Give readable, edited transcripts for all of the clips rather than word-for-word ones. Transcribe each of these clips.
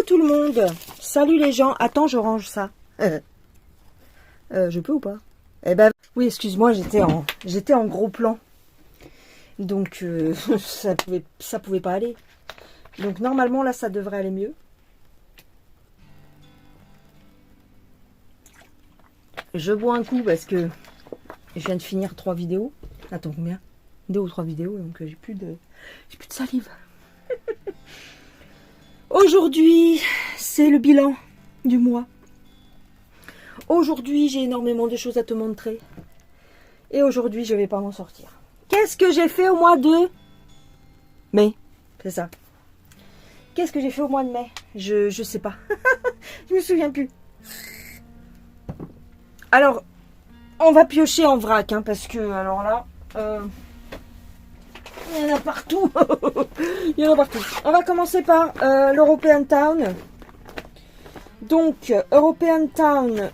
tout le monde. Salut les gens. Attends, je range ça. Je peux ou pas? Eh ben, oui, excuse-moi, j'étais en gros plan. Donc, ça pouvait pas aller. Donc, normalement, là, ça devrait aller mieux. Je bois un coup parce que je viens de finir 3 vidéos. Attends, combien? 2 ou 3 vidéos, donc j'ai plus de salive. Aujourd'hui, c'est le bilan du mois. Aujourd'hui, j'ai énormément de choses à te montrer. Et aujourd'hui, je vais pas m'en sortir. Qu'est-ce que j'ai fait au mois de mai? C'est ça. Qu'est-ce que j'ai fait au mois de mai? Je sais pas. Je me souviens plus. Alors, on va piocher en vrac, hein, parce que, alors là, il y en a partout. Il y en a partout. On va commencer par l'European Town. Donc, European Town.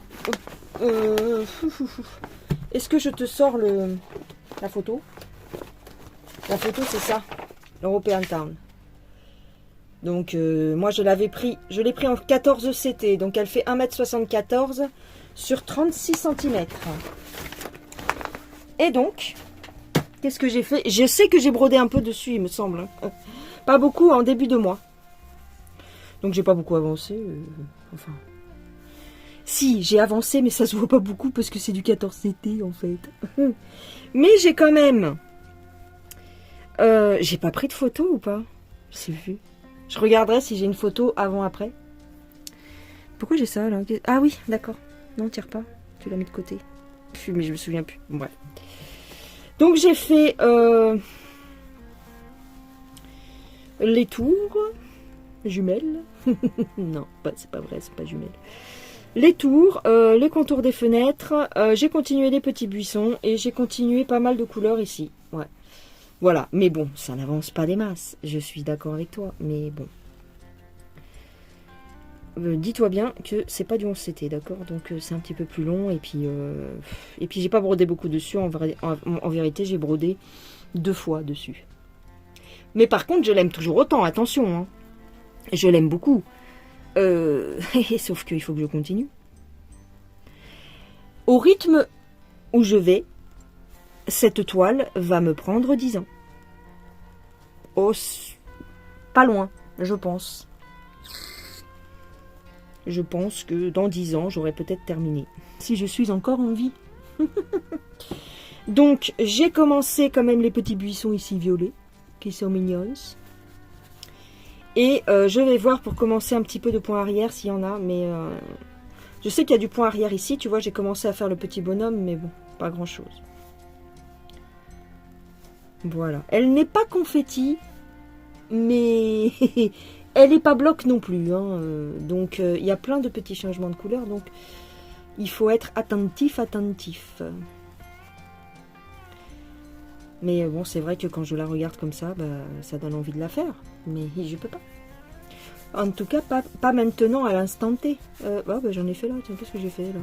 Est-ce que je te sors la photo? La photo, c'est ça. L'European Town. Donc, moi, je l'ai pris en 14 CT. Donc, elle fait 1,74 m sur 36 cm. Et donc, qu'est-ce que j'ai fait? Je sais que j'ai brodé un peu dessus, il me semble. Pas beaucoup en début de mois. Donc, j'ai pas beaucoup avancé. Enfin... Si, j'ai avancé, mais ça se voit pas beaucoup parce que c'est du 14 CT, en fait. Mais j'ai quand même... j'ai pas pris de photo ou pas? C'est vu. Je regarderai si j'ai une photo avant-après. Pourquoi j'ai ça, là? Ah oui, d'accord. Non, tire pas. Tu l'as mis de côté. Mais je me souviens plus. Bon, bref. Donc, j'ai fait les tours. Jumelles. Non, c'est pas vrai, c'est pas jumelles. Les tours, les contours des fenêtres. J'ai continué les petits buissons. Et j'ai continué pas mal de couleurs ici. Ouais. Voilà. Mais bon, ça n'avance pas des masses. Je suis d'accord avec toi. Mais bon. Dis-toi bien que c'est pas du 11 CT, d'accord? Donc c'est un petit peu plus long. Et puis j'ai pas brodé beaucoup dessus. En vérité, j'ai brodé 2 fois dessus. Mais par contre, je l'aime toujours autant. Attention, hein. Je l'aime beaucoup. Sauf qu'il faut que je continue. Au rythme où je vais, cette toile va me prendre 10 ans. Oh, pas loin, je pense. Je pense que dans 10 ans, j'aurai peut-être terminé. Si je suis encore en vie. Donc, j'ai commencé quand même les petits buissons ici violets, qui sont mignons. Et je vais voir pour commencer un petit peu de point arrière s'il y en a. Mais je sais qu'il y a du point arrière ici. Tu vois, j'ai commencé à faire le petit bonhomme, mais bon, pas grand-chose. Voilà. Elle n'est pas confetti, mais... Elle n'est pas bloc non plus, hein. Donc il y a plein de petits changements de couleur, donc il faut être attentif. Mais bon, c'est vrai que quand je la regarde comme ça, bah, ça donne envie de la faire, mais je peux pas. En tout cas, pas maintenant à l'instant T. Bah, j'en ai fait là, tiens, qu'est-ce que j'ai fait là?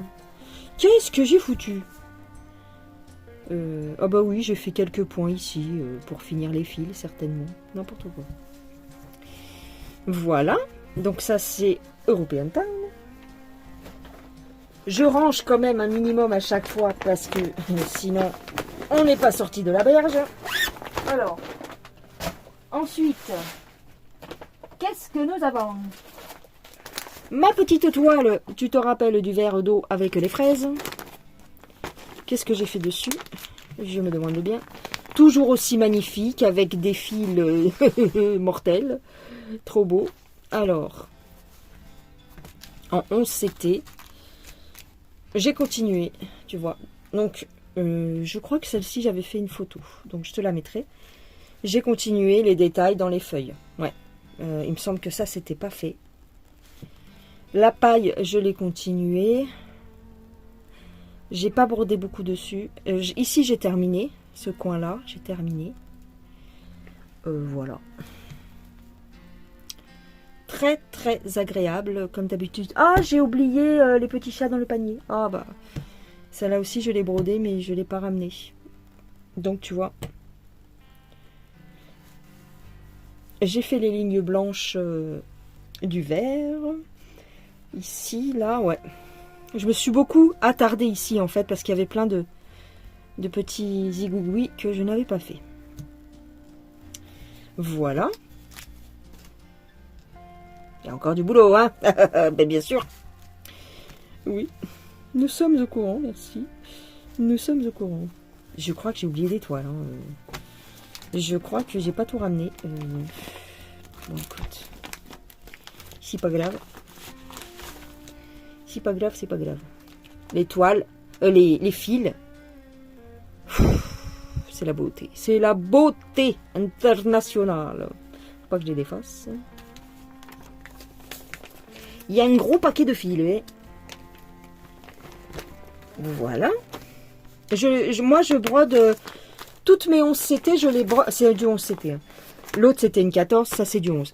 Qu'est-ce que j'ai foutu? Ah bah oui, j'ai fait quelques points ici, pour finir les fils, certainement. N'importe quoi. Voilà, donc ça c'est European Town. Je range quand même un minimum à chaque fois parce que sinon on n'est pas sorti de la berge. Alors, ensuite, qu'est-ce que nous avons? Ma petite toile, tu te rappelles du verre d'eau avec les fraises. Qu'est-ce que j'ai fait dessus? Je me demande bien. Toujours aussi magnifique avec des fils mortels. Trop beau. Alors, en 11 CT, j'ai continué, tu vois. Donc, je crois que celle-ci, j'avais fait une photo. Donc, je te la mettrai. J'ai continué les détails dans les feuilles. Ouais. Il me semble que ça, c'était pas fait. La paille, je l'ai continué. J'ai pas brodé beaucoup dessus. Ici, j'ai terminé. Ce coin-là, j'ai terminé. Voilà. Très très agréable comme d'habitude. Ah, j'ai oublié les petits chats dans le panier. Ah bah, celle-là aussi je l'ai brodé mais je l'ai pas ramené. Donc tu vois, j'ai fait les lignes blanches du vert. Ici, là, ouais. Je me suis beaucoup attardée ici, en fait, parce qu'il y avait plein de petits zigouigouis que je n'avais pas fait. Voilà. Il y a encore du boulot, hein. Ben, bien sûr. Oui. Nous sommes au courant, merci. Nous sommes au courant. Je crois que j'ai oublié l'étoile. Hein. Je crois que j'ai pas tout ramené. Bon, écoute. C'est pas grave. C'est pas grave, c'est pas grave. L'étoile, les fils. C'est la beauté. C'est la beauté internationale. Faut pas que je les défasse. Il y a un gros paquet de fils. Eh. Voilà. Moi, je brode toutes mes 11 CT. Je les brode. C'est du 11 CT. Hein. L'autre, c'était une 14. Ça, c'est du 11.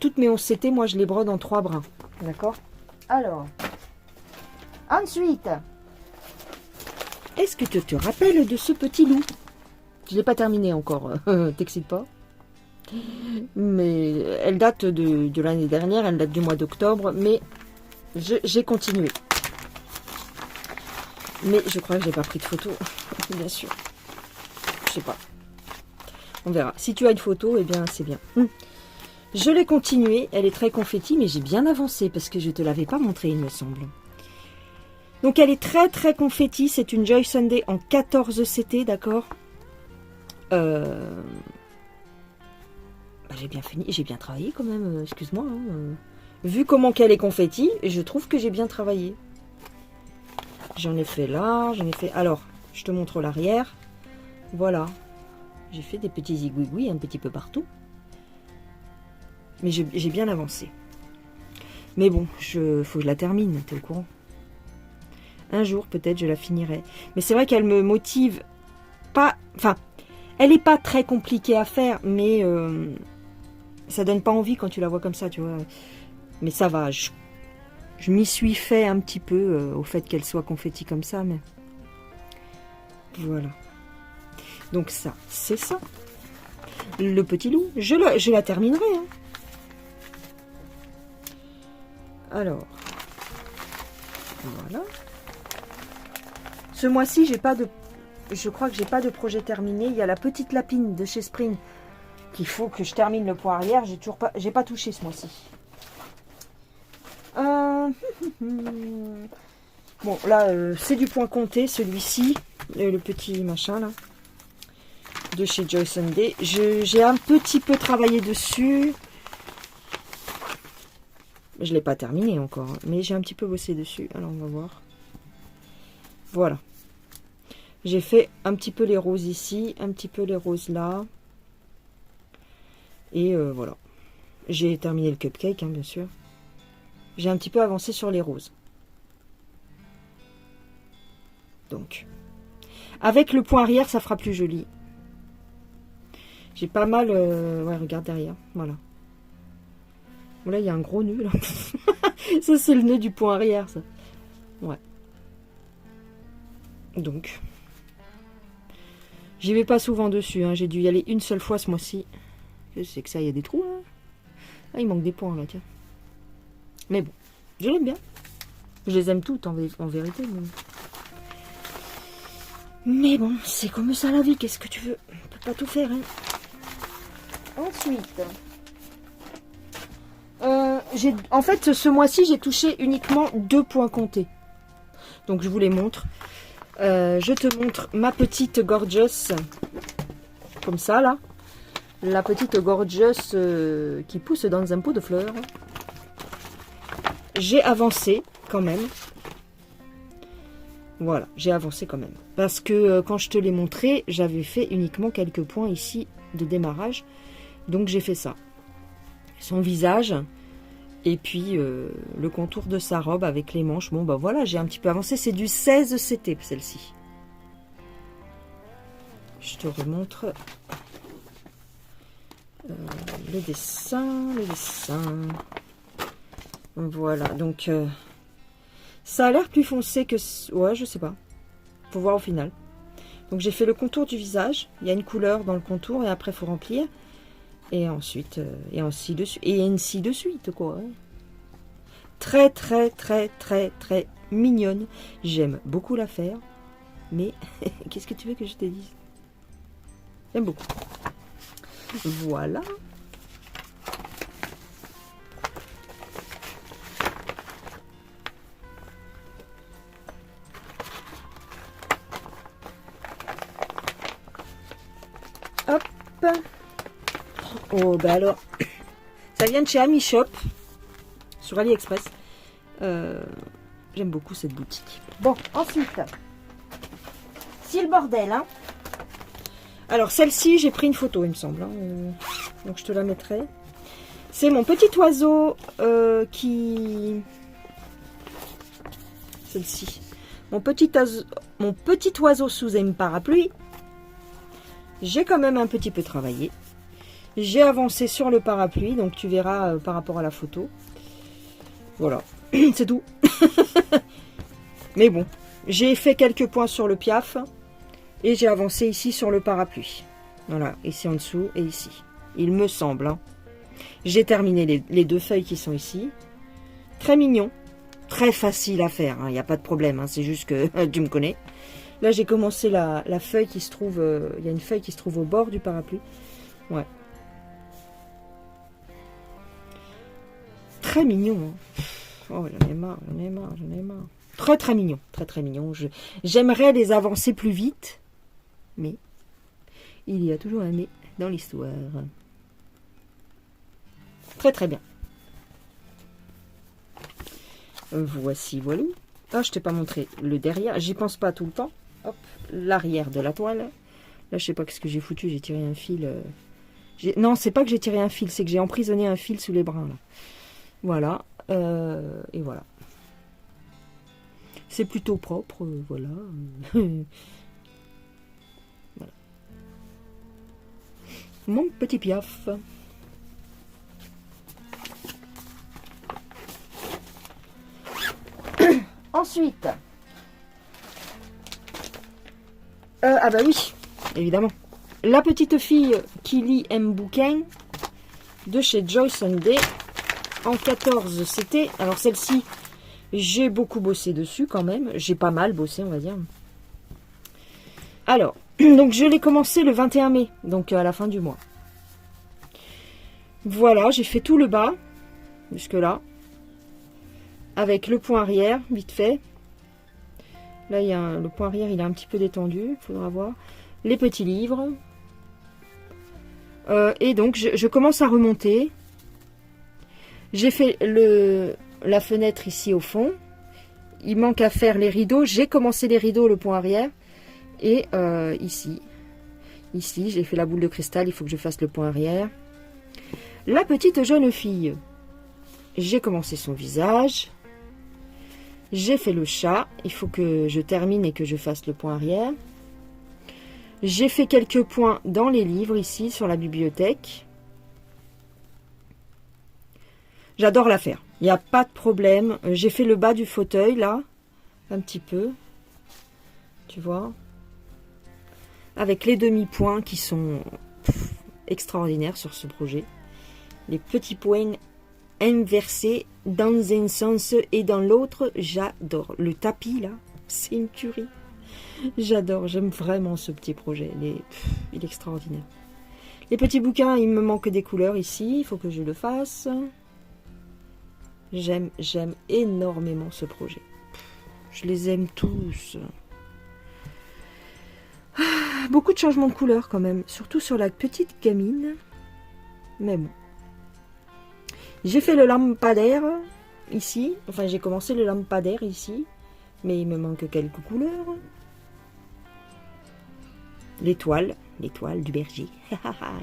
Toutes mes 11 CT, moi, je les brode en 3 brins. D'accord? Alors. Ensuite. Est-ce que tu te rappelles de ce petit loup? Je ne l'ai pas terminé encore. T'excite pas? Mais elle date de l'année dernière. Elle date du mois d'octobre. Mais j'ai continué. Mais je crois que j'ai pas pris de photo. Bien sûr. Je sais pas. On verra. Si tu as une photo, eh bien, c'est bien. Je l'ai continué. Elle est très confetti, mais j'ai bien avancé parce que je te l'avais pas montré, il me semble. Donc, elle est très, très confetti. C'est une Joy Sunday en 14 CT, d'accord. J'ai bien fini. J'ai bien travaillé quand même. Excuse-moi. Hein. Vu comment qu'elle est confetti, je trouve que j'ai bien travaillé. J'en ai fait là, j'en ai fait... Alors, je te montre l'arrière. Voilà. J'ai fait des petits zigouigouis un petit peu partout. Mais j'ai bien avancé. Mais bon, faut que je la termine, t'es au courant. Un jour, peut-être, je la finirai. Mais c'est vrai qu'elle me motive pas... Enfin, elle n'est pas très compliquée à faire, mais ça donne pas envie quand tu la vois comme ça, tu vois. Mais ça va, je m'y suis fait un petit peu au fait qu'elle soit confetti comme ça, mais voilà. Donc ça, c'est ça. Le petit loup, je la terminerai. Hein. Alors, voilà. Ce mois-ci, je crois que j'ai pas de projet terminé. Il y a la petite lapine de chez Spring qu'il faut que je termine le point arrière. J'ai pas touché ce mois-ci. Bon, là, c'est du point compté, celui-ci. Le petit machin, là. De chez Joy Sunday. J'ai un petit peu travaillé dessus. Je ne l'ai pas terminé encore. Hein, mais j'ai un petit peu bossé dessus. Alors, on va voir. Voilà. J'ai fait un petit peu les roses ici. Un petit peu les roses là. Et voilà. J'ai terminé le cupcake, hein, bien sûr. J'ai un petit peu avancé sur les roses. Donc, avec le point arrière, ça fera plus joli. J'ai pas mal... Ouais, regarde derrière. Voilà. Bon, là, il y a un gros nœud, là. Ça, c'est le nœud du point arrière, ça. Ouais. Donc, j'y vais pas souvent dessus. Hein. J'ai dû y aller une seule fois ce mois-ci. Je sais que ça, il y a des trous, là. Ah, il manque des points, là, tiens. Mais bon, je l'aime bien. Je les aime toutes, en vérité. Mais bon, c'est comme ça la vie, qu'est-ce que tu veux? On peut pas tout faire, hein. Ensuite, en fait, ce mois-ci, j'ai touché uniquement 2 points comptés. Donc, je vous les montre. Je te montre ma petite gorgeous. Comme ça, là. La petite gorgeous qui pousse dans un pot de fleurs. J'ai avancé quand même. Voilà, j'ai avancé quand même. Parce que quand je te l'ai montré, j'avais fait uniquement quelques points ici de démarrage. Donc j'ai fait ça. Son visage. Et puis le contour de sa robe avec les manches. Bon, bah voilà, j'ai un petit peu avancé. C'est du 16 CT, celle-ci. Je te remontre le dessin. Voilà, donc ça a l'air plus foncé que... Ouais, je sais pas. Faut voir au final. Donc j'ai fait le contour du visage. Il y a une couleur dans le contour et après il faut remplir. Et ensuite, et ainsi de suite. Et ainsi de suite, quoi. Hein. Très, très, très, très, très mignonne. J'aime beaucoup la faire. Mais, qu'est-ce que tu veux que je te dise? J'aime beaucoup. Voilà. Hop. Oh, bah alors, ça vient de chez Ami Shop, sur AliExpress. J'aime beaucoup cette boutique. Bon, ensuite, si le bordel, hein. Alors, celle-ci, j'ai pris une photo, il me semble. Hein, donc, je te la mettrai. C'est mon petit oiseau qui... Celle-ci. Mon petit oiseau sous un parapluie. J'ai quand même un petit peu travaillé. J'ai avancé sur le parapluie, donc tu verras par rapport à la photo. Voilà, c'est tout. Mais bon, j'ai fait quelques points sur le piaf et j'ai avancé ici sur le parapluie. Voilà, ici en dessous et ici. Il me semble. Hein. J'ai terminé les deux feuilles qui sont ici. Très mignon, très facile à faire, il n'y a pas de problème. Hein. C'est juste que tu me connais. Là, j'ai commencé la feuille qui se trouve... Il y a une feuille qui se trouve au bord du parapluie. Ouais. Très mignon. Hein. Oh, j'en ai marre, j'en ai marre, j'en ai marre. Très, très mignon. Très, très mignon. J'aimerais les avancer plus vite. Mais il y a toujours un mais dans l'histoire. Très, très bien. Voici, voilà. Ah, je t'ai pas montré le derrière. J'y pense pas tout le temps. Hop, l'arrière de la toile. Là, je sais pas ce que j'ai foutu. J'ai tiré un fil. Non, c'est pas que j'ai tiré un fil, c'est que j'ai emprisonné un fil sous les brins. Là. Voilà. Et voilà. C'est plutôt propre. Voilà. Voilà. Mon petit piaf. Ensuite. Ah bah oui, évidemment. La petite fille qui lit un bouquin de chez Joyce Day. En 14, c'était... Alors celle-ci, j'ai beaucoup bossé dessus quand même. J'ai pas mal bossé, on va dire. Alors, donc je l'ai commencé le 21 mai, donc à la fin du mois. Voilà, j'ai fait tout le bas, jusque-là. Avec le point arrière, vite fait. Là, il y a le point arrière, il est un petit peu détendu, il faudra voir. Les petits livres. Et donc, je commence à remonter. J'ai fait la fenêtre ici au fond. Il manque à faire les rideaux. J'ai commencé les rideaux, le point arrière. Et ici, j'ai fait la boule de cristal. Il faut que je fasse le point arrière. La petite jeune fille. J'ai commencé son visage. J'ai fait le chat. Il faut que je termine et que je fasse le point arrière. J'ai fait quelques points dans les livres ici, sur la bibliothèque. J'adore la faire. Il n'y a pas de problème. J'ai fait le bas du fauteuil, là. Un petit peu. Tu vois. Avec les demi-points qui sont extraordinaires sur ce projet. Les petits points inversés dans un sens et dans l'autre. J'adore. Le tapis, là, c'est une tuerie. J'adore. J'aime vraiment ce petit projet. Il est extraordinaire. Les petits bouquins, il me manque des couleurs ici. Il faut que je le fasse. J'aime énormément ce projet. Je les aime tous. Beaucoup de changements de couleurs quand même. Surtout sur la petite gamine. Mais bon. J'ai fait le lampadaire ici. Enfin, j'ai commencé le lampadaire ici. Mais il me manque quelques couleurs. L'étoile du berger.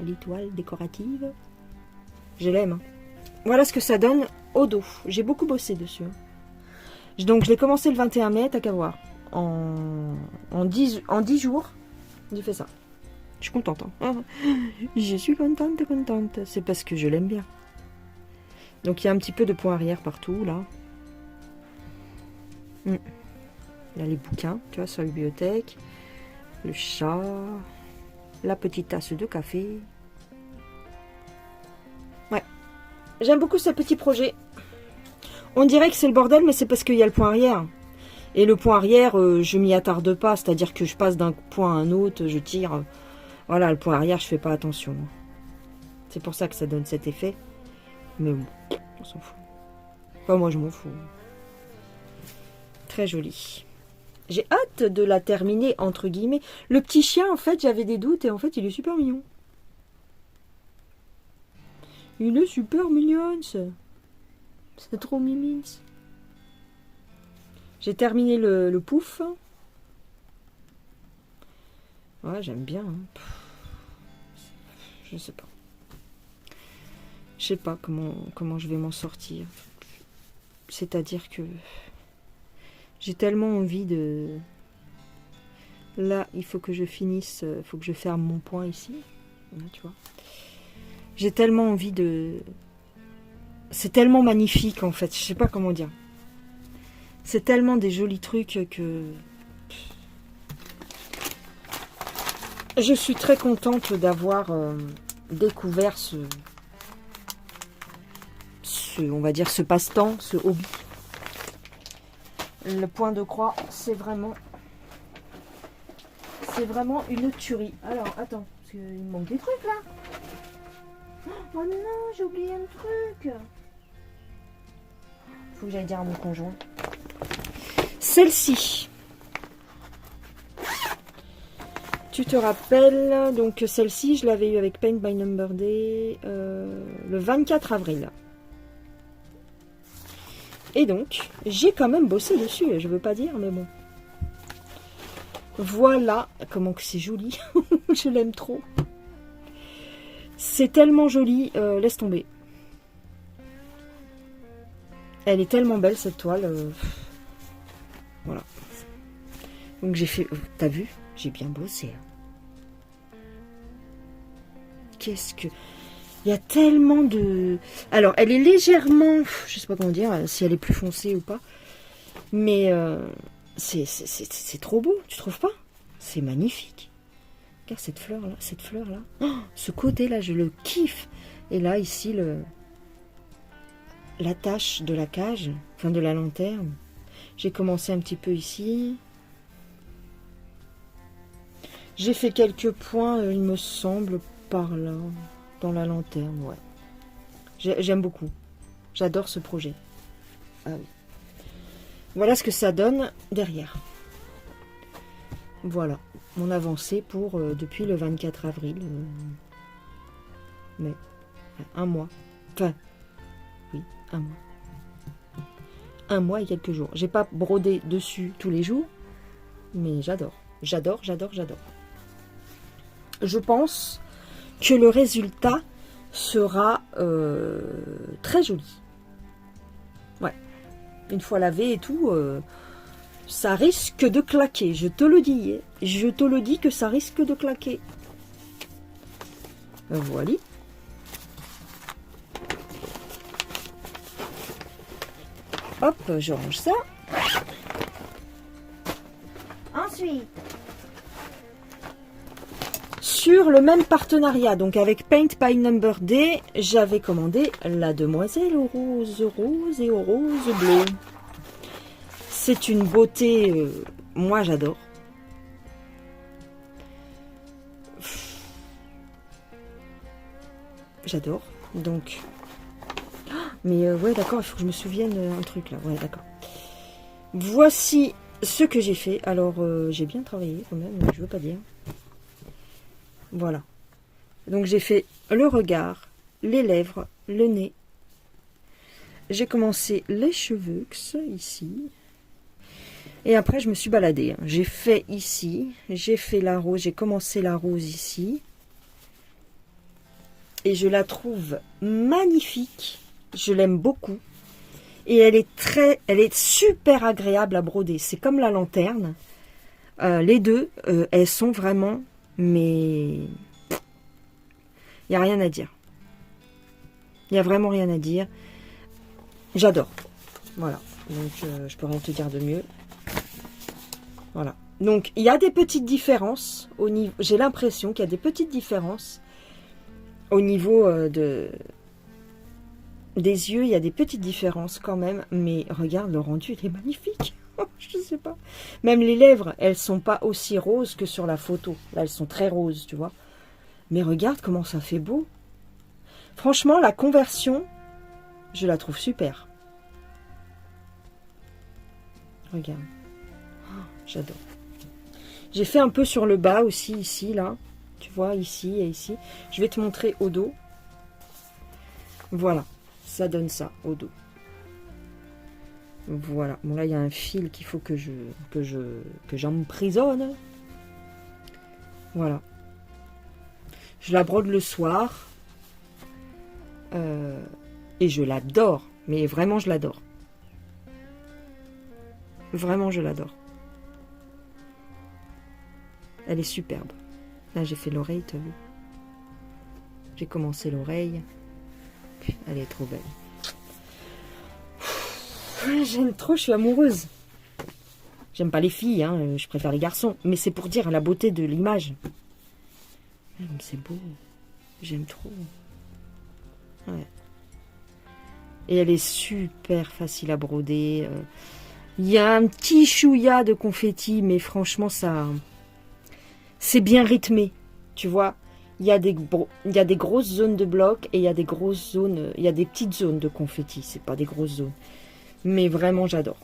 L'étoile décorative. Je l'aime. Hein. Voilà ce que ça donne au dos. J'ai beaucoup bossé dessus. Donc, je l'ai commencé le 21 mai, t'as qu'à voir. En 10 jours, j'ai fait ça. Je suis contente. Hein. Je suis contente. C'est parce que je l'aime bien. Donc, il y a un petit peu de point arrière partout, là. Il y a les bouquins, tu vois, sur la bibliothèque. Le chat. La petite tasse de café. J'aime beaucoup ce petit projet. On dirait que c'est le bordel, mais c'est parce qu'il y a le point arrière. Et le point arrière, je m'y attarde pas. C'est-à-dire que je passe d'un point à un autre, je tire. Voilà, le point arrière, je fais pas attention. C'est pour ça que ça donne cet effet. Mais bon, on s'en fout. Enfin, moi, je m'en fous. Très joli. J'ai hâte de la terminer, entre guillemets. Le petit chien, en fait, j'avais des doutes. Et en fait, il est super mignon. Il est super mignon, ça. C'est trop mimins. J'ai terminé le pouf. Ouais, j'aime bien. Hein. Je sais pas. Je sais pas comment je vais m'en sortir. C'est-à-dire que j'ai tellement envie de... Là, il faut que je finisse, il faut que je ferme mon point ici. Là, tu vois. J'ai tellement envie de... C'est tellement magnifique, en fait. Je sais pas comment dire. C'est tellement des jolis trucs que... Je suis très contente d'avoir découvert on va dire, ce passe-temps, ce hobby. Le point de croix, c'est vraiment une tuerie. Alors, attends, parce qu'il me manque des trucs, là. Oh non, j'ai oublié un truc. Faut que j'aille dire à mon conjoint. Celle-ci. Tu te rappelles, donc celle-ci, je l'avais eu avec Paint by Number Day le 24 avril. Et donc, j'ai quand même bossé dessus, je veux pas dire, mais bon. Voilà, comment que c'est joli. Je l'aime trop. C'est tellement joli, laisse tomber. Elle est tellement belle, cette toile. Voilà. Donc j'ai fait... T'as vu? J'ai bien bossé. Qu'est-ce que... Il y a tellement de... Alors, elle est légèrement... Je sais pas comment dire, si elle est plus foncée ou pas. Mais c'est trop beau, tu trouves pas? C'est magnifique. Regarde cette fleur-là, cette fleur-là. Oh, ce côté-là, je le kiffe. Et là, ici, la tache de la cage, enfin de la lanterne. J'ai commencé un petit peu ici. J'ai fait quelques points, il me semble, par là, dans la lanterne, ouais. J'aime beaucoup. J'adore ce projet. Ah oui. Voilà ce que ça donne derrière. Voilà, mon avancée pour depuis le 24 avril. Mais un mois. Enfin, oui, un mois. Un mois et quelques jours. J'ai pas brodé dessus tous les jours, mais j'adore. J'adore, j'adore, j'adore. Je pense que le résultat sera très joli. Ouais. Une fois lavé et tout, ça risque de claquer. Je te le dis. Je te le dis que ça risque de claquer. Voilà. Hop, je range ça. Ensuite, sur le même partenariat, donc avec Paint by Number Day, j'avais commandé la demoiselle aux roses et aux roses bleues. C'est une beauté, moi j'adore. J'adore, donc... Mais ouais, d'accord, il faut que je me souvienne un truc là, ouais, d'accord. Voici ce que j'ai fait. Alors, j'ai bien travaillé quand même, je veux pas dire. Voilà. Donc, j'ai fait le regard, les lèvres, le nez. J'ai commencé les cheveux, ici. Et après, je me suis baladée. J'ai fait ici, j'ai fait la rose, j'ai commencé la rose ici. Et je la trouve magnifique. Je l'aime beaucoup. Et elle est super agréable à broder. C'est comme la lanterne. Les deux, elles sont vraiment... Mais... Il n'y a rien à dire. Il n'y a vraiment rien à dire. J'adore. Voilà. Donc, je peux rien te dire de mieux. Voilà. Donc, il y a des petites différences au niveau... J'ai l'impression qu'il y a des petites différences au niveau des yeux, il y a des petites différences quand même, mais regarde, le rendu, il est magnifique. Je sais pas. Même les lèvres, elles sont pas aussi roses que sur la photo. Là, elles sont très roses, tu vois. Mais regarde comment ça fait beau. Franchement, la conversion, je la trouve super. Regarde. Oh, j'adore. J'ai fait un peu sur le bas aussi, ici, là. Tu vois, ici et ici. Je vais te montrer au dos. Voilà. Ça donne ça, au dos. Voilà. Bon, là, il y a un fil qu'il faut que j'emprisonne. Voilà. Je la brode le soir. Et je l'adore. Mais vraiment, je l'adore. Vraiment, je l'adore. Elle est superbe. Là, j'ai fait l'oreille, t'as vu? J'ai commencé l'oreille. Elle est trop belle. J'aime trop, je suis amoureuse. J'aime pas les filles, hein, je préfère les garçons. Mais c'est pour dire la beauté de l'image. C'est beau. J'aime trop. Ouais. Et elle est super facile à broder. Il y a un petit chouïa de confetti, mais franchement, ça, c'est bien rythmé. Tu vois, il y a des grosses zones de blocs et il y a des grosses zones, il y a des petites zones de confetti. C'est pas des grosses zones. Mais vraiment, j'adore.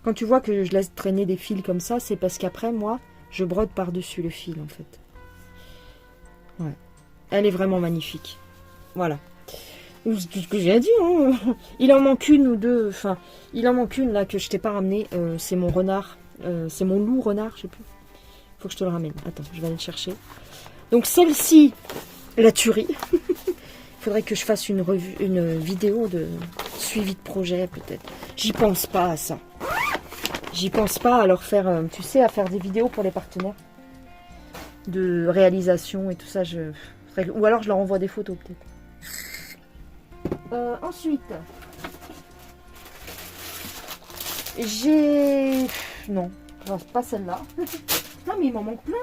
Quand tu vois que je laisse traîner des fils comme ça, c'est parce qu'après, moi, je brode par-dessus le fil, en fait. Ouais. Elle est vraiment magnifique. Voilà. C'est tout ce que j'ai à dire. Hein. Il en manque une ou deux. Enfin, il en manque une là que je t'ai pas ramené. C'est mon renard. C'est mon loup renard, je sais plus. Faut que je te le ramène. Attends, je vais aller le chercher. Donc celle-ci, la tuerie. Il faudrait que je fasse une vidéo de suivi de projet peut-être. J'y pense pas à ça. J'y pense pas à leur faire, tu sais, à faire des vidéos pour les partenaires de réalisation et tout ça. Ou alors je leur envoie des photos peut-être. Ensuite, j'ai... Non, pas celle-là. Non, mais il m'en manque plein.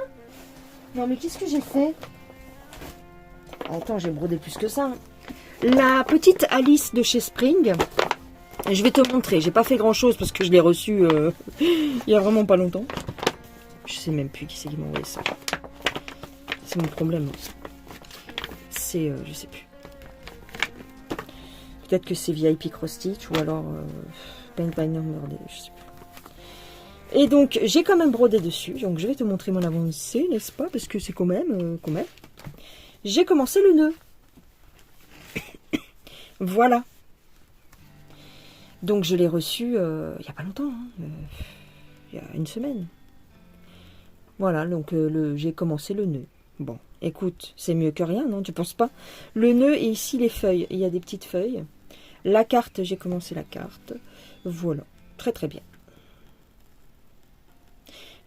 Non, mais qu'est-ce que j'ai fait? Attends, j'ai brodé plus que ça. La petite Alice de chez Spring. Je vais te montrer. J'ai pas fait grand-chose parce que je l'ai reçue il y a vraiment pas longtemps. Je sais même plus qui c'est qui m'a envoyé ça. C'est mon problème. C'est... je sais plus. Peut-être que c'est VIP Cross Stitch ou alors Paint by Number, je sais plus. Et donc, j'ai quand même brodé dessus. Donc, je vais te montrer mon avancée, n'est-ce pas? Parce que c'est quand même... J'ai commencé le nœud. Voilà. Donc, je l'ai reçu il n'y a pas longtemps. Hein, il y a une semaine. Voilà, donc j'ai commencé le nœud. Bon, écoute, c'est mieux que rien, non? Tu penses pas? Le nœud et ici les feuilles. Il y a des petites feuilles. La carte, j'ai commencé la carte. Voilà, très très bien.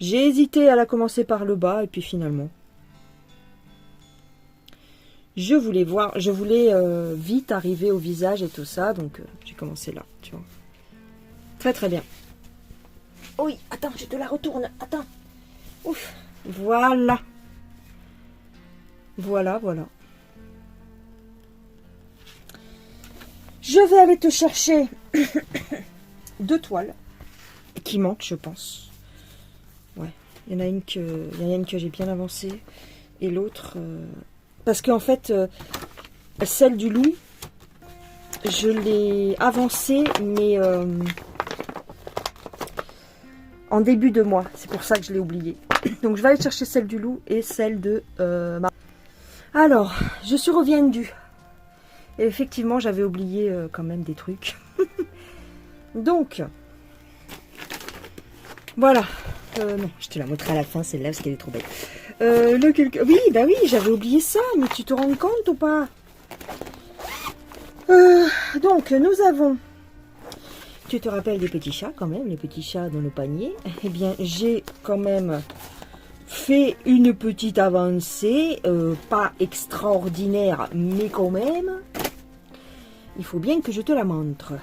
J'ai hésité à la commencer par le bas et puis finalement, je voulais vite arriver au visage et tout ça, donc j'ai commencé là, tu vois. Très très bien. Oui, attends, je te la retourne, attends. Ouf, voilà. Voilà, voilà. Je vais aller te chercher 2 toiles qui manquent, je pense. Ouais, il y en a une que j'ai bien avancée et l'autre parce qu'en fait celle du loup, je l'ai avancée mais en début de mois. C'est pour ça que je l'ai oubliée. Donc je vais aller chercher celle du loup et celle de Alors, je suis reviendue. Et effectivement, j'avais oublié quand même des trucs. Donc, voilà. Non, je te la montrerai à la fin, celle-là, parce qu'elle est trop belle. Oui, bah oui, j'avais oublié ça, mais tu te rends compte ou pas? Donc, nous avons... Tu te rappelles des petits chats, quand même, les petits chats dans le panier. Eh bien, j'ai quand même fait une petite avancée, pas extraordinaire, mais quand même. Il faut bien que je te la montre.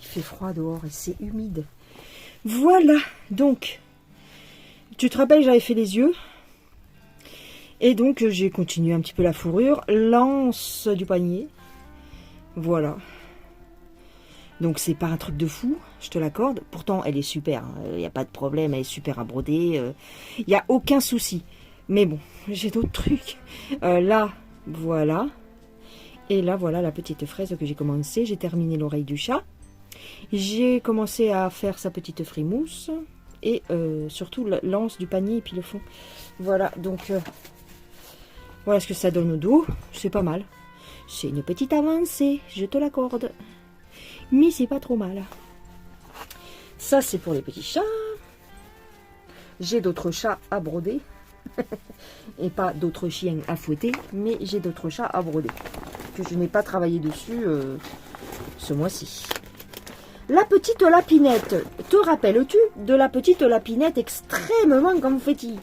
Il fait froid dehors et c'est humide. Voilà, donc, tu te rappelles, j'avais fait les yeux. Et donc j'ai continué un petit peu la fourrure, l'anse du panier, voilà. Donc c'est pas un truc de fou, je te l'accorde. Pourtant elle est super, il n'y a pas de problème, elle est super à broder, il n'y a aucun souci. Mais bon, j'ai d'autres trucs. Là, voilà. Et là, voilà la petite fraise que j'ai commencé. J'ai terminé l'oreille du chat. J'ai commencé à faire sa petite frimousse. Et surtout l'anse du panier et puis le fond. Voilà, donc voilà ce que ça donne au dos. C'est pas mal. C'est une petite avancée, je te l'accorde. Mais c'est pas trop mal. Ça, c'est pour les petits chats. J'ai d'autres chats à broder. Et pas d'autres chiens à fouetter. Mais j'ai d'autres chats à broder. Que je n'ai pas travaillé dessus ce mois-ci. La petite lapinette. Te rappelles-tu de la petite lapinette extrêmement confetti?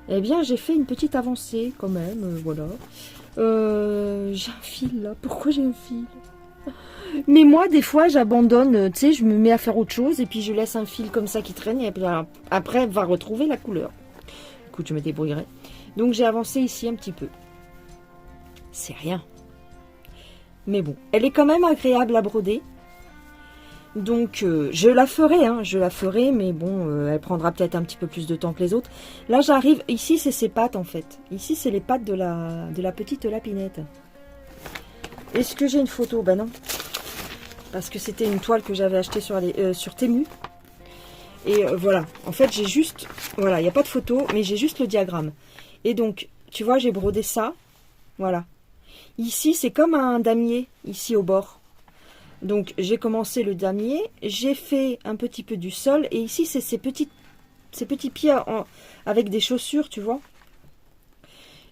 Eh bien, j'ai fait une petite avancée quand même. Voilà. J'ai un fil là. Pourquoi j'ai un fil? Mais moi, des fois, j'abandonne, tu sais, je me mets à faire autre chose et puis je laisse un fil comme ça qui traîne et puis après, elle va retrouver la couleur. Écoute, je me débrouillerai. Donc, j'ai avancé ici un petit peu. C'est rien. Mais bon, elle est quand même agréable à broder. Donc, je la ferai, mais bon, elle prendra peut-être un petit peu plus de temps que les autres. Là, j'arrive, ici, c'est ses pattes, en fait. Ici, c'est les pattes de la petite lapinette. Est-ce que j'ai une photo? Ben non. Parce que c'était une toile que j'avais achetée sur Temu. Et voilà, en fait, j'ai juste... Voilà, il n'y a pas de photo, mais j'ai juste le diagramme. Et donc, tu vois, j'ai brodé ça. Voilà. Ici, c'est comme un damier, ici au bord. Donc, j'ai commencé le damier, j'ai fait un petit peu du sol. Et ici, c'est ces petits pieds avec des chaussures, tu vois.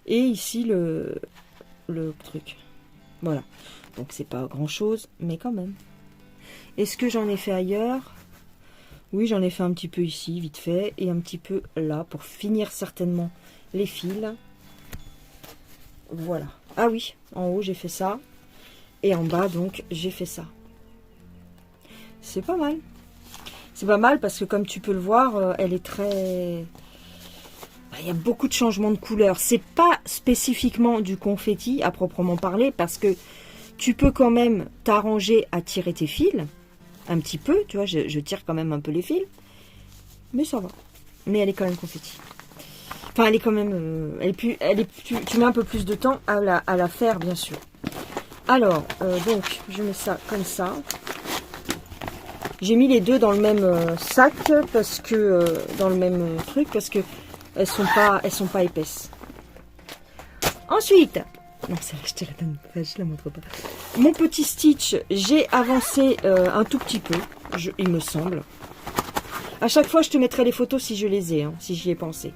Et ici, le truc. Voilà. Donc, c'est pas grand-chose, mais quand même. Est-ce que j'en ai fait ailleurs? Oui, j'en ai fait un petit peu ici, vite fait. Et un petit peu là, pour finir certainement les fils. Voilà. Ah oui, en haut, j'ai fait ça. Et en bas, donc, j'ai fait ça. C'est pas mal. C'est pas mal parce que, comme tu peux le voir, elle est très... Il y a beaucoup de changements de couleur. C'est pas spécifiquement du confetti, à proprement parler, parce que tu peux quand même t'arranger à tirer tes fils. Un petit peu, tu vois, je tire quand même un peu les fils. Mais ça va. Mais elle est quand même confetti. Enfin, elle est quand même... tu mets un peu plus de temps à la faire, bien sûr. Alors, donc, je mets ça comme ça. J'ai mis les deux dans le même sac, parce que... dans le même truc, parce que elles sont pas épaisses. Ensuite... Non, c'est là, je te la donne pas, je la montre pas. Mon petit stitch, j'ai avancé un tout petit peu, il me semble. À chaque fois, je te mettrai les photos si je les ai, hein, si j'y ai pensé.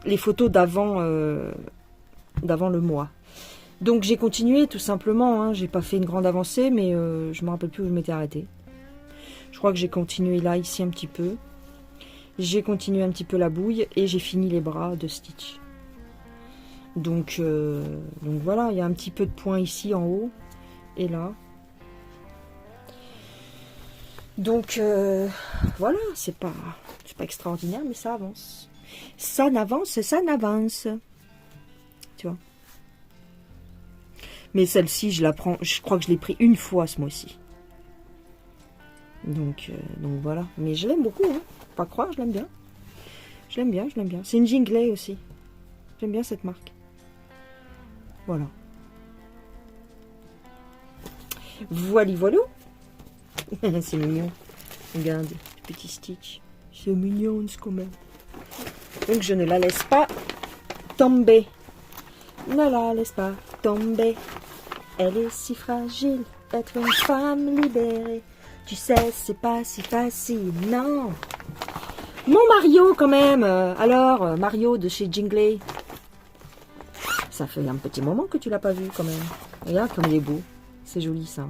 Les photos d'avant le mois. Donc, j'ai continué tout simplement. Hein, j'ai pas fait une grande avancée, mais je me rappelle plus où je m'étais arrêtée. Je crois que j'ai continué là, ici un petit peu. J'ai continué un petit peu la bouille et j'ai fini les bras de stitch. Donc voilà, il y a un petit peu de point ici en haut et là. Donc voilà, c'est pas extraordinaire, mais ça avance. Ça n'avance, ça n'avance. Tu vois. Mais celle-ci, je la prends, je crois que je l'ai pris une fois ce mois-ci. Donc voilà. Mais je l'aime beaucoup, hein. Faut pas croire, je l'aime bien. Je l'aime bien, je l'aime bien. C'est une Jingley aussi. J'aime bien cette marque. Voilà. Voilà. C'est mignon. Regarde, petit stitch. C'est mignon quand même. Donc je ne la laisse pas tomber. Ne la laisse pas tomber. Elle est si fragile, être une femme libérée. Tu sais, c'est pas si facile, non. Mon Mario quand même. Alors, Mario de chez Jingley. Ça fait un petit moment que tu l'as pas vu quand même. Regarde comme il est beau. C'est joli ça.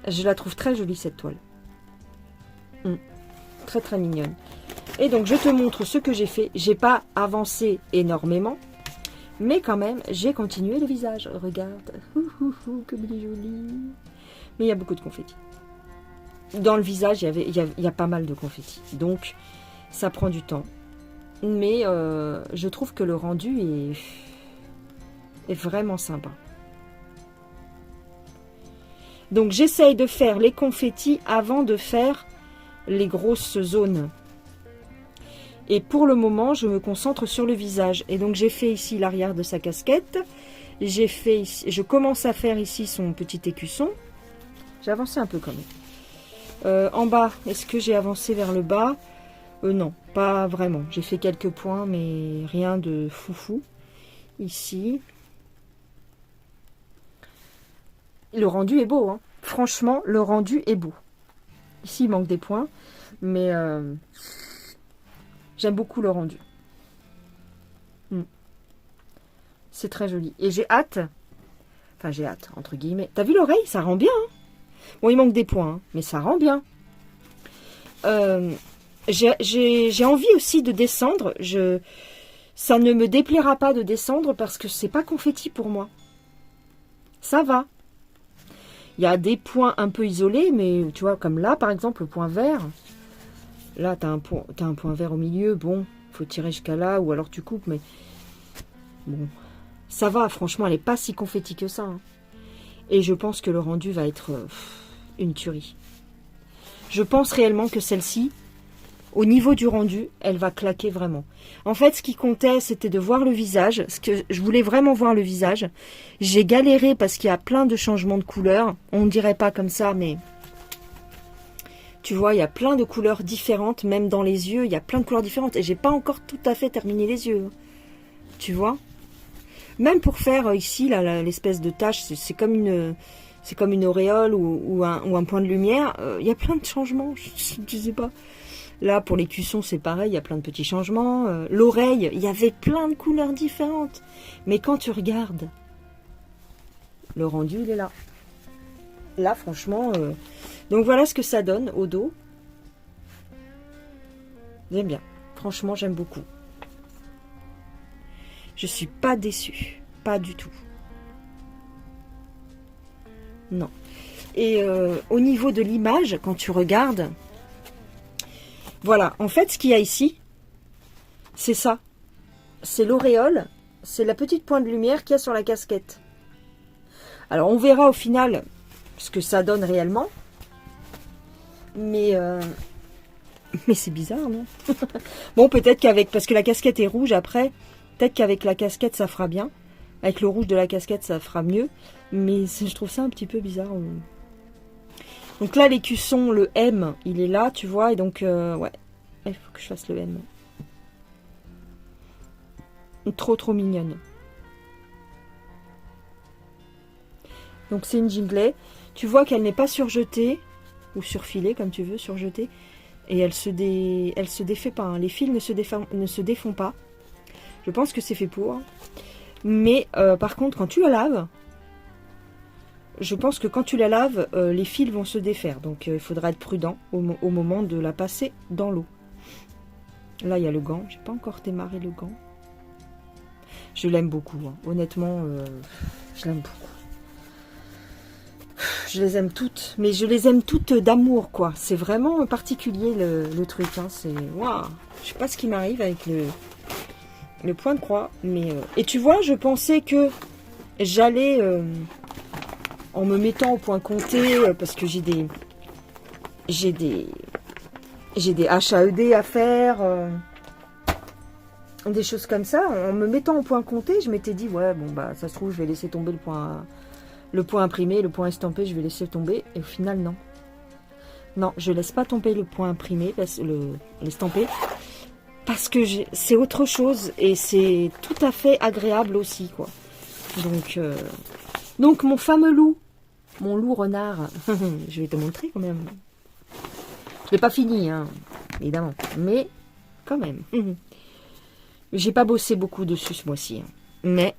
Je la trouve très jolie cette toile. Très très mignonne. Et donc je te montre ce que j'ai fait. J'ai pas avancé énormément. Mais quand même, j'ai continué le visage. Regarde. Comme il est joli. Mais il y a beaucoup de confettis. Dans le visage, il y a pas mal de confettis. Donc, ça prend du temps. Mais je trouve que le rendu est vraiment sympa. Donc j'essaye de faire les confettis avant de faire les grosses zones. Et pour le moment, je me concentre sur le visage. Et donc j'ai fait ici l'arrière de sa casquette. J'ai fait ici, je commence à faire ici son petit écusson. J'ai avancé un peu quand même. En bas, est-ce que j'ai avancé vers le bas? Non, pas vraiment. J'ai fait quelques points, mais rien de foufou. Ici. Le rendu est beau, hein. Franchement, le rendu est beau. Ici, il manque des points, mais j'aime beaucoup le rendu. C'est très joli. Et j'ai hâte, enfin j'ai hâte, entre guillemets. T'as vu l'oreille? Ça rend bien, hein. Bon, il manque des points, hein, mais ça rend bien. J'ai envie aussi de descendre. Ça ne me déplaira pas de descendre parce que c'est pas confetti pour moi. Ça va. Il y a des points un peu isolés, mais tu vois, comme là, par exemple, le point vert. Là, tu as un point vert au milieu. Bon, faut tirer jusqu'à là, ou alors tu coupes, mais bon, ça va. Franchement, elle n'est pas si confetti que ça, hein. Et je pense que le rendu va être une tuerie. Je pense réellement que celle-ci, au niveau du rendu, elle va claquer vraiment. En fait, ce qui comptait, c'était de voir le visage. Ce que je voulais vraiment voir le visage. J'ai galéré parce qu'il y a plein de changements de couleurs. On ne dirait pas comme ça, mais tu vois, il y a plein de couleurs différentes. Même dans les yeux, il y a plein de couleurs différentes. Et j'ai pas encore tout à fait terminé les yeux. Tu vois? Même pour faire ici, là, l'espèce de tache, c'est comme une auréole ou un point de lumière. Il y a plein de changements. Je sais pas. Là, pour les cuissons, c'est pareil, il y a plein de petits changements. L'oreille, il y avait plein de couleurs différentes. Mais quand tu regardes, le rendu, il est là. Là, franchement... Donc, voilà ce que ça donne au dos. J'aime bien. Franchement, j'aime beaucoup. Je suis pas déçue. Pas du tout. Non. Et au niveau de l'image, quand tu regardes... Voilà, en fait, ce qu'il y a ici, c'est ça. C'est l'auréole, c'est la petite pointe de lumière qu'il y a sur la casquette. Alors, on verra au final ce que ça donne réellement. Mais c'est bizarre, non? Bon, peut-être qu'avec... Parce que la casquette est rouge après. Peut-être qu'avec la casquette, ça fera bien. Avec le rouge de la casquette, ça fera mieux. Mais je trouve ça un petit peu bizarre. Donc là, l'écusson, le M, il est là, tu vois. Et donc, ouais, il faut que je fasse le M. Trop mignonne. Donc, c'est une Jingley. Tu vois qu'elle n'est pas surjetée, ou surfilée, comme tu veux, surjetée. Et elle se défait pas. Hein. Les fils ne se défont pas. Je pense que c'est fait pour. Mais, par contre, quand tu la laves... Je pense que quand tu la laves, les fils vont se défaire. Donc, il faudra être prudent au moment de la passer dans l'eau. Là, il y a le gant. J'ai pas encore démarré le gant. Je l'aime beaucoup. Hein. Honnêtement, je l'aime beaucoup. Je les aime toutes. Mais je les aime toutes d'amour, quoi. C'est vraiment particulier, le truc. Hein. C'est... Waouh. Je sais pas ce qui m'arrive avec le point de croix. Mais, et tu vois, je pensais que j'allais... en me mettant au point compté, parce que j'ai des HAED à faire, des choses comme ça. En me mettant au point compté, je m'étais dit, ouais, bon, bah, ça se trouve, je vais laisser tomber le point imprimé, le point estampé, je vais laisser tomber. Et au final, non. Non, je laisse pas tomber le point imprimé, l'estampé, parce que c'est autre chose et c'est tout à fait agréable aussi, quoi. Donc mon fameux loup, mon loup renard, je vais te montrer quand même. Je l'ai pas fini, hein, évidemment, mais quand même. J'ai pas bossé beaucoup dessus ce mois-ci, hein. Mais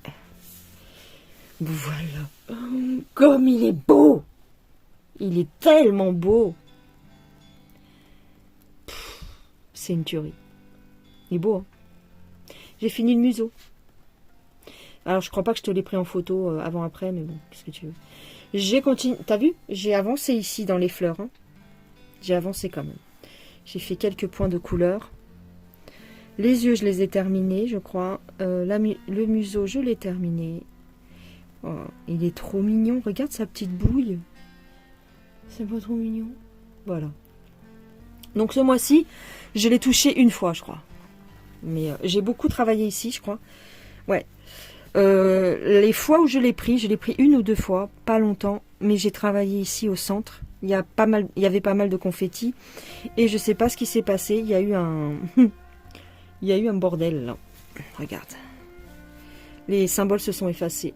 voilà, comme il est beau, il est tellement beau. C'est une tuerie. Il est beau, hein. J'ai fini le museau. Alors, je crois pas que je te l'ai pris en photo avant-après, mais bon, qu'est-ce que tu veux. J'ai continué. T'as vu? J'ai avancé ici dans les fleurs. Hein. J'ai avancé quand même. J'ai fait quelques points de couleur. Les yeux, je les ai terminés, je crois. Le museau, je l'ai terminé. Oh, il est trop mignon. Regarde sa petite bouille. C'est pas trop mignon. Voilà. Donc ce mois-ci, je l'ai touché une fois, je crois. Mais j'ai beaucoup travaillé ici, je crois. Ouais. Les fois où je l'ai pris une ou deux fois, pas longtemps. Mais j'ai travaillé ici au centre. Il y avait pas mal de confettis. Et je sais pas ce qui s'est passé. Il y a eu un... il y a eu un bordel, là. Regarde. Les symboles se sont effacés.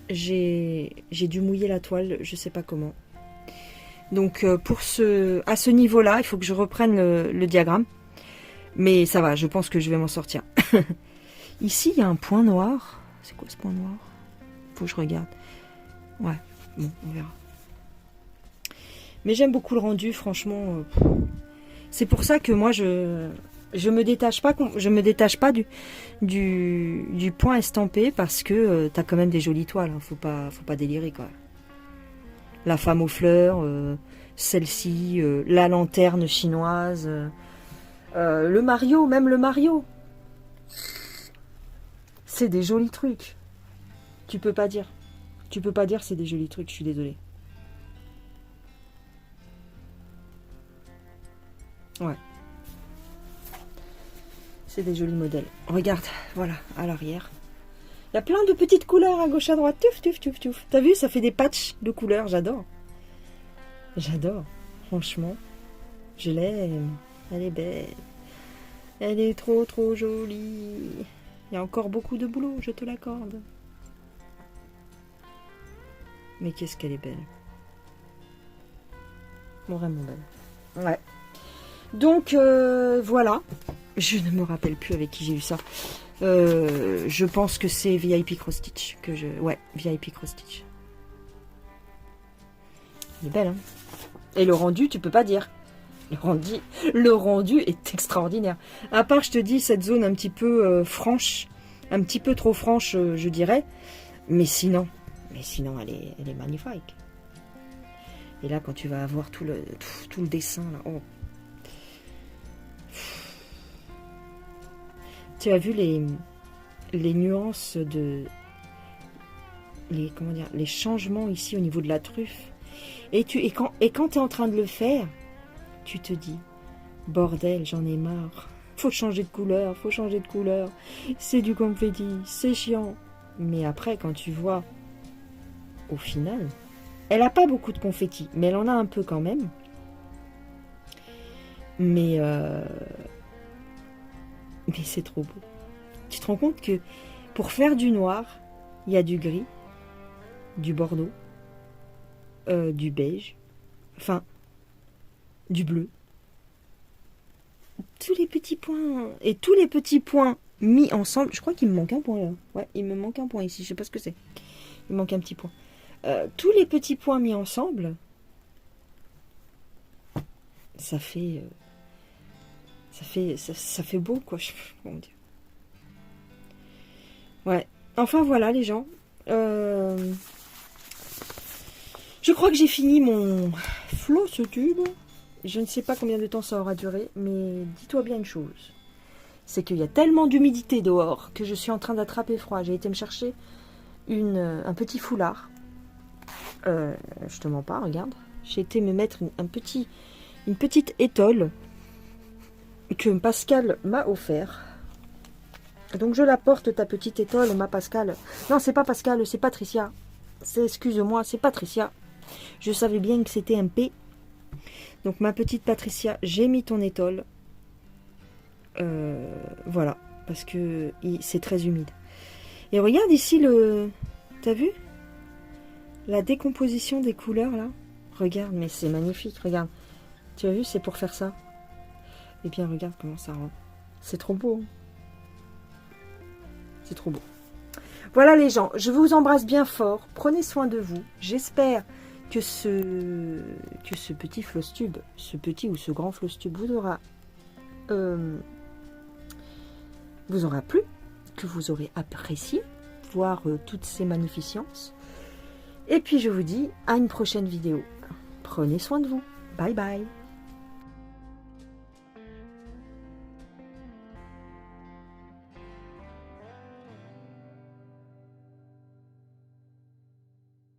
J'ai dû mouiller la toile, je sais pas comment. Donc, à ce niveau-là, il faut que je reprenne le diagramme. Mais ça va, je pense que je vais m'en sortir. Ici, il y a un point noir. C'est quoi ce point noir? Faut que je regarde. Ouais, bon, on verra. Mais j'aime beaucoup le rendu, franchement. C'est pour ça que moi, je me détache pas du point estampé parce que t'as quand même des jolies toiles. Hein, faut pas délirer, quoi. La femme aux fleurs, celle-ci, la lanterne chinoise, le Mario, même le Mario. C'est des jolis trucs. Tu peux pas dire. Tu peux pas dire c'est des jolis trucs, je suis désolée. Ouais. C'est des jolis modèles. Regarde, voilà, à l'arrière. Il y a plein de petites couleurs à gauche, à droite. Touf, touf, touf, touf. T'as vu, ça fait des patchs de couleurs. J'adore. J'adore. Franchement, je l'aime. Elle est belle. Elle est trop, trop jolie. Il y a encore beaucoup de boulot, je te l'accorde. Mais qu'est-ce qu'elle est belle. Vraiment belle. Ouais. Donc, voilà. Je ne me rappelle plus avec qui j'ai eu ça. Je pense que c'est VIP Cross Stitch. Ouais, VIP Cross Stitch. Elle est belle, hein. Et le rendu, tu peux pas dire. Le rendu est extraordinaire. À part, je te dis, cette zone un petit peu franche, un petit peu trop franche, je dirais. Mais sinon, elle est magnifique. Et là, quand tu vas avoir tout le dessin, là, oh. Tu as vu les nuances les changements ici au niveau de la truffe. Et quand tu es en train de le faire, tu te dis, bordel, j'en ai marre. Faut changer de couleur, C'est du confetti, c'est chiant. Mais après, quand tu vois, au final, elle n'a pas beaucoup de confetti, mais elle en a un peu quand même. Mais c'est trop beau. Tu te rends compte que pour faire du noir, il y a du gris, du bordeaux, du beige, enfin, du bleu. Tous les petits points. Et tous les petits points mis ensemble. Je crois qu'il me manque un point là. Ouais, il me manque un point ici. Je sais pas ce que c'est. Il me manque un petit point. Tous les petits points mis ensemble, ça fait beau, quoi. Comment dire. Ouais. Enfin, voilà, les gens. Je crois que j'ai fini mon floss tube. Je ne sais pas combien de temps ça aura duré, mais dis-toi bien une chose. C'est qu'il y a tellement d'humidité dehors que je suis en train d'attraper froid. J'ai été me chercher un petit foulard. Je te mens pas, regarde. J'ai été me mettre une petite étole que Pascal m'a offert. Donc je la porte, ta petite étole, ma Pascal. Non, c'est pas Pascal, c'est Patricia. Excuse-moi, c'est Patricia. Je savais bien que c'était un P. Donc ma petite Patricia, j'ai mis ton étole. Voilà, parce que c'est très humide. Et regarde ici t'as vu la décomposition des couleurs là? Regarde, mais c'est magnifique, regarde. Tu as vu, c'est pour faire ça. Et bien regarde comment ça rend. C'est trop beau. C'est trop beau. Voilà les gens, je vous embrasse bien fort. Prenez soin de vous. J'espère que ce petit floss tube, ce petit ou ce grand floss tube vous aura plu, que vous aurez apprécié voir toutes ces magnificences. Et puis je vous dis à une prochaine vidéo. Prenez soin de vous. Bye bye.